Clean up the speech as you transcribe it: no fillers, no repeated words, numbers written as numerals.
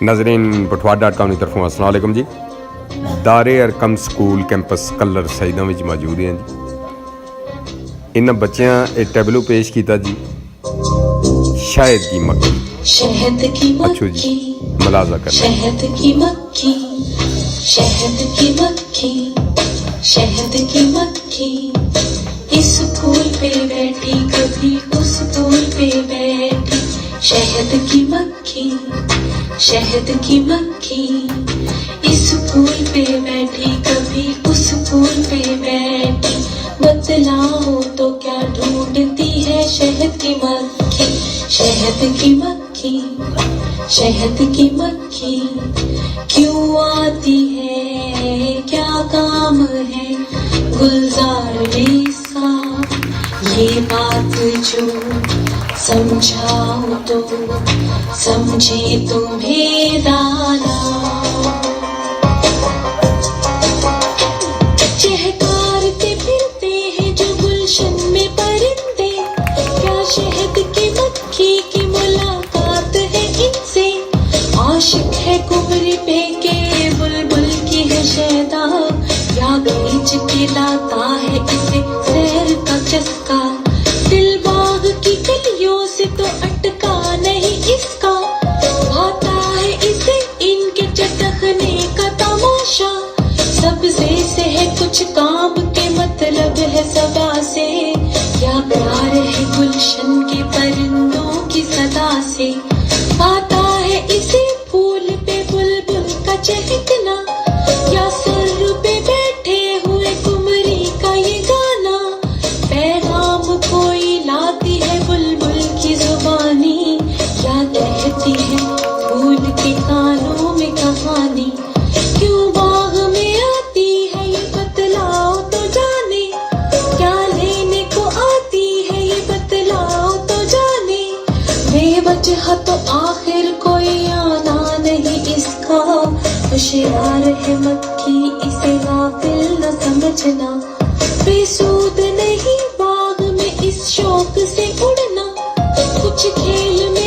नाजरीन पठवार.com की तरफों अस्सलाम वालेकुम जी। दारे अरकम स्कूल कैंपस कलर सईदा में मौजूद हैं जी। इन्होंने बच्चों एक टैबलू पेश किया जी, शहद की मक्खी। शहद की अच्छो जी, मक्खी, मलाजा करना। शहद की मक्खी, शहद की मक्खी, शहद की मक्खी, इस फूल पे बैठी कभी उस फूल पे बैठी। शहद की मक्खी, शहद की मक्खी, इस फूल पे बैठी कभी उस फूल पे बैठी। बतलाओ तो क्या ढूंढती है शहद की मक्खी। शहद की मक्खी, शहद की मक्खी, क्यों आती है, क्या काम है गुलजार इसका। ये बात जो समझाओ तो समझे तुम्हें दाना। चहकारते फिरते हैं जो गुलशन में परिंदे, क्या शहद की मक्खी की मुलाकात है इनसे। आशिक है कुमरी पे के बुलबुल की है शैदा, या खींच के लाता है इसे सैर का चस्का। दिल बाग की कलियों से तो अटका नहीं इसका, आता है इसे इनके चटकने का तमाशा। सबसे से है कुछ काम के मतलब है सबा से, क्या प्यार है गुलशन के परिंदों की सदा से। आता है इसे फूल पे बुलबुल का चहकना, या सर पे बैठे हुए कुमरी का ये गाना। पैगाम कोई लाती है बुलबुल की जुबानी, क्या कहती है फूल के कानों में कहानी। क्यों बाग में आती है ये बतलाओ तो जाने, क्या लेने को आती है ये बतलाओ तो जाने। बेवजह तो आखिर कोई आना नहीं इसका, होशियार है मक्खी इसे गाफिल न समझना। बेसूद नहीं बाग में इस शौक से उड़ना, कुछ खेल में